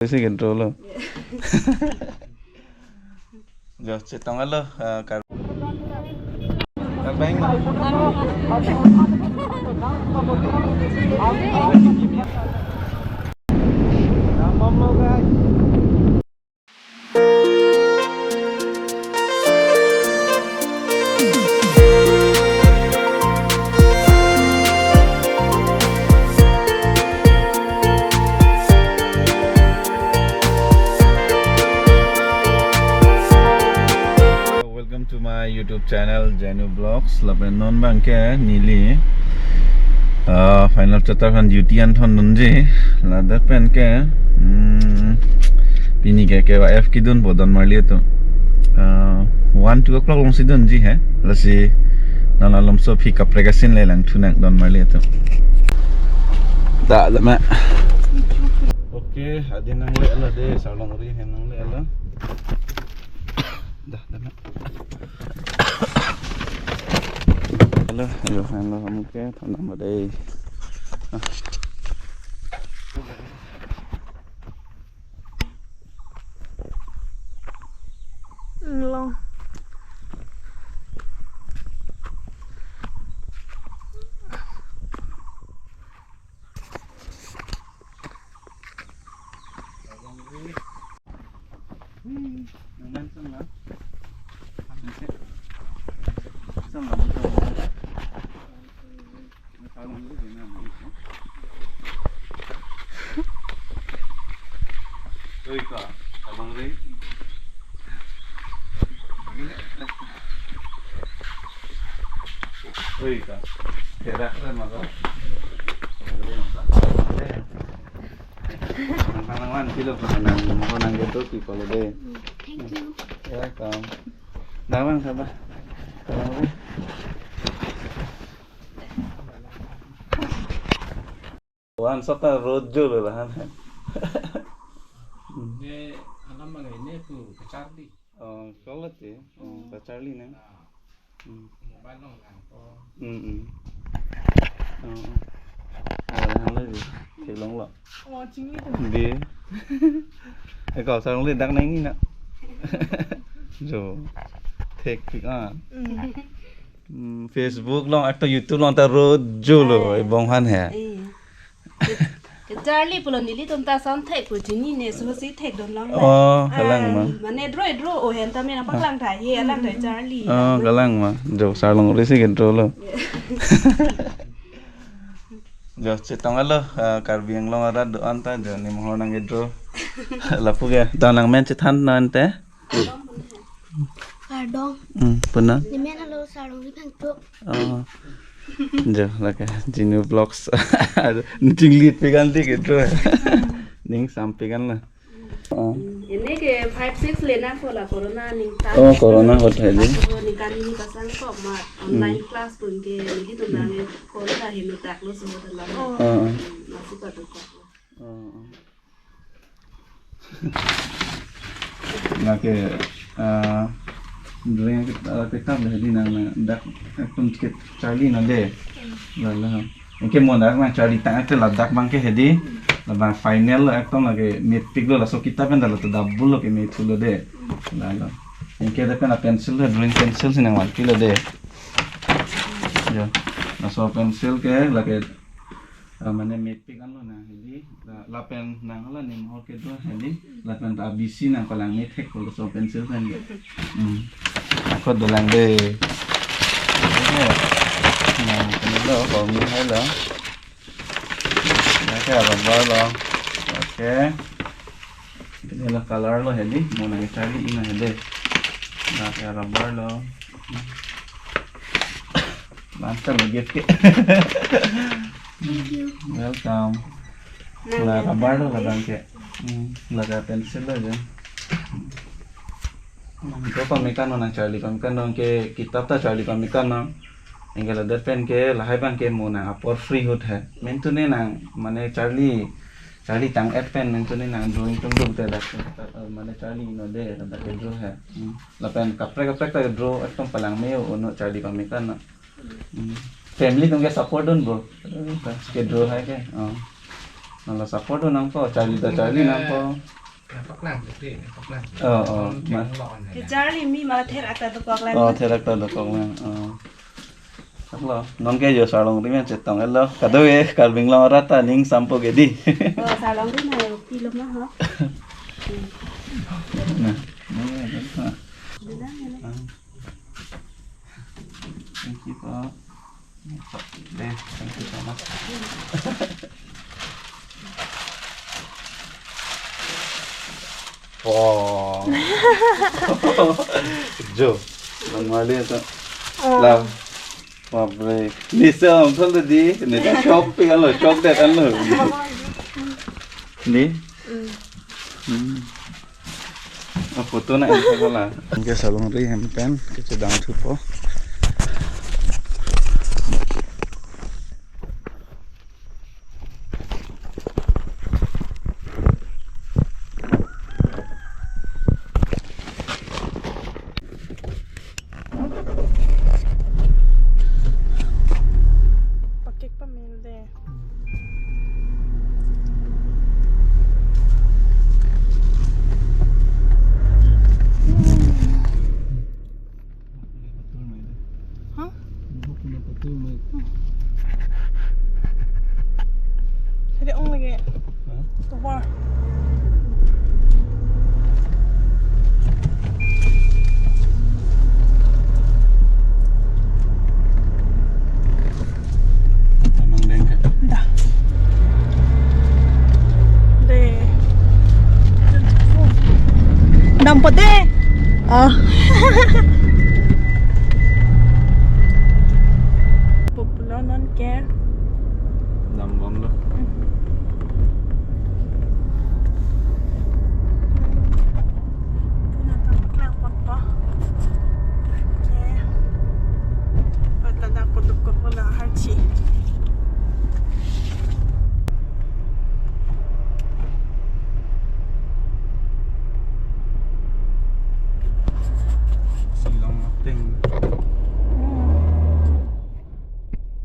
Ese control lo. Giờ sẽ tông lo cả bánh mà. Welcome to my YouTube channel Janu Vlogs. Lapen non bangke nili final chapter kan duty an thon nunji ladak pen ke pini ke KYF kidun bodan marli to 1-2 o'clock long sidun ji hai lasi nalalom so phi kapregasin le lang thunak don marli to da lama okay adin nang le ala de salong ri hen nang le ala dah dah halo ayo halo kamu ke thon ở đây Long abang Ray oi ka kira keren maka nang kilo nang gitu ki kalau deh thank you ya kam nawang sabar wan sota rojo lah Ini anak mengenai itu ke Charlie. oh kalau tuh ke Charlie nih Mobile nong oh. lagi thì long lọ chính lý đi cái cỏ sao lên đăng đánh nè rồi thiệt Facebook long একটা YouTube long ta road jolo bong han he Charlie pulon nili tum ta son thek pu chini ne so si thek don long galang mà mane dro o hen ta me na paklang thai he lang thai Charlie galang mà rồi sao long resi control lo giờ sẽ tông alo cả vieng long ara do anta giờ ni mo nang gedro lapu ge ta nang men che than nan te Pardon puna ni me na lo sarong ri phang tu giờ là cái Jinu Vlogs ching lead pegan ti gedro ning sam pegan la ini ke 5-6 lena fola corona ning ta corona hot hai ji ni kan ni pasang ko ma online class pun ke ni tu na ne corona he mi tak lo so ta la masih ka tu ko là cái dulu kita berhadi nang dak pun kita Charlie nade lah mungkin mau dak nang Charlie tang itu lah dak bangke hadi lah final ektom lagi meet pick lo lah so kita kan dah tu double lo ke meet lo de lah mungkin ada kan pencil lah drawing pencil sih nang mati lo de ya lah so pencil ke lagi mana meet pick kan lo nang hadi lah pen nang lah nih mau ke tu hadi lah pen abisi nang palang meet hek kalau so pencil kan ya aku dolang deh nah ini lo kalau ini lo oke rubber lo oke ini lah color lo hedi mau nang cari ini hedi nah kayak rubber lo mantap lo gift ke thank you welcome lah rubber lo lah bangke lah kayak pensil lo aja Ito pamikan no nang Charlie pamikan no ke kitab ta Charlie pamikan no engke la pen ke lahai bang ke mo nang apor free hot hai men tu ne nang mane Charlie tang app pen men tu ne nang drawing tum du te dak mane Charlie no de da ke draw hai la pen kapre ta draw ektom palang me ono Charlie pamikan no family Tumke support don bro ke draw hai ke Nala support nang po, Charlie nang po. Pak lang, deh, pak lang. Mas. Cái Charlie mi mà thế là ta có lại. Therak ta dokong lang. Hello, non ke yo salong ri men chetong hello. Kadoe kalbing long rata ning sampo gedi. Sao lắm thế này kilo nó hả? Nah. Được đó. Thank you po. Deh, thank you so much. Wow. Jo. Nang mali ito. Love. Babre. Lisa om thol di. Ni ta shop pe alo, shop det alo. Ni. Foto na ito pala. Ang salong ri hempen ke sedang thupo. Jadi ong lagi. Keluar. Emang dengke. Dah. Deh. Dampot deh. Ah. Popular non ke. Lambom lo. Silang ting.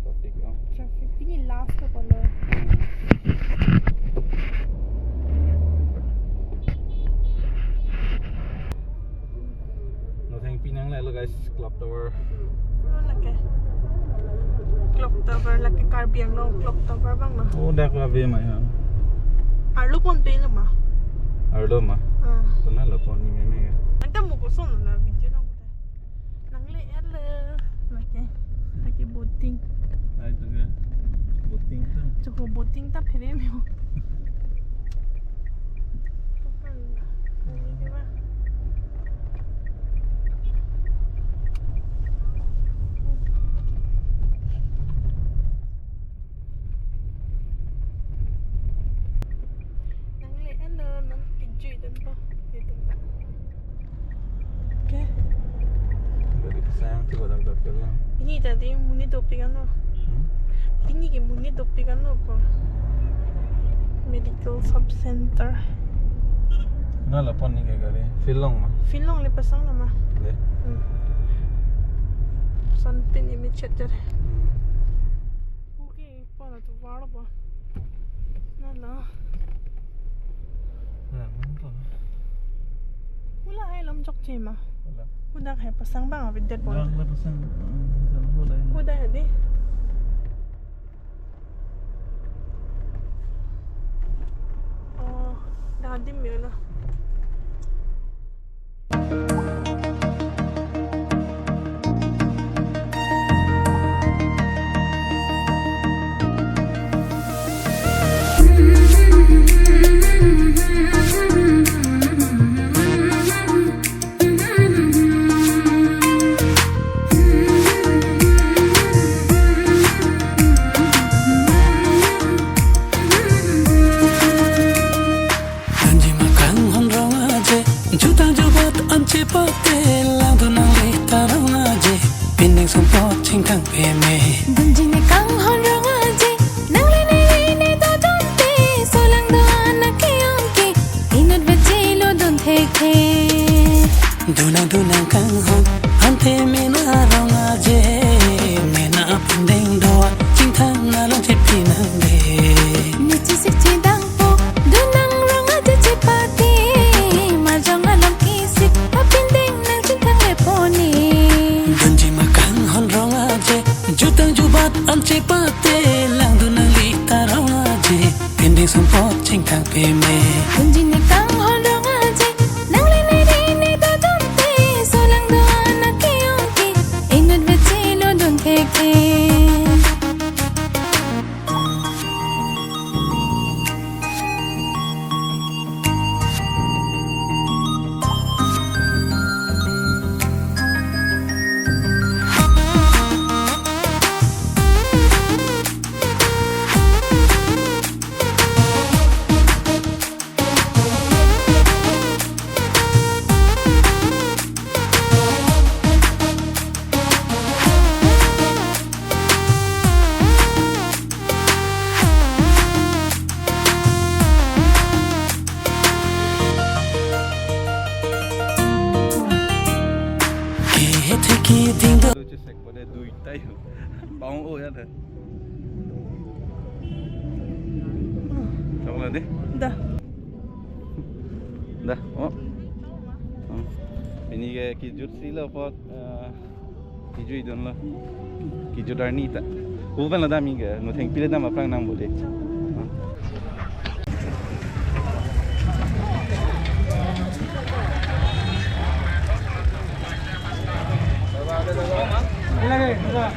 Topik oh. Traffic ini last ke pala. Nothing Pinang lah lo guys, Clock Tower. Lagi. Clock tower lagi Karbiang no clock tower bang na. Oh, dah aku habis mai ha. Arlo pon pe lah mah. Arlo mah. Pernah lo pon ni meme. Anta mo ko son na video no. Nang le lagi boating. Ai tu ke. Boating tu. Joko boating ta phire me ho. Dari kesayang tu dah film. Ini tadi muni topi kan no. Ini ke muni topi kan no po. Medical sub center. Na lo pon ni ke gari. Film mah. Film le pasang nama. Le. Sun pin image chat jare. Okay, pala tu wala ba. Nala. Nah, mantap. Wala hai lam jok chima. Wala. Udah hai pasang bang abid dead Dah ball. lah pasang. Jalan boleh. Udah hadi. Oh, dah dim yun lah. Duna duna kang hon ante mena ronga je mena pendeng doa cinta nalong cepinang de Nichi sikchida कि तिम्रो lucu sek pada duit tayo. Bang oh ya dah. Tahu deh. Dah. Dah. Oh. Ini ke kijut sila pot kijut idon lah. Kijut arni tak. Bukan lah dah minggu. No thank pilih dah apa nang boleh. Bang lah.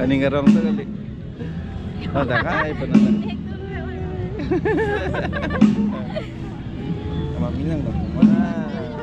Aning garong tu kali. Oh dah kai benar. Sama minang dah. Mana?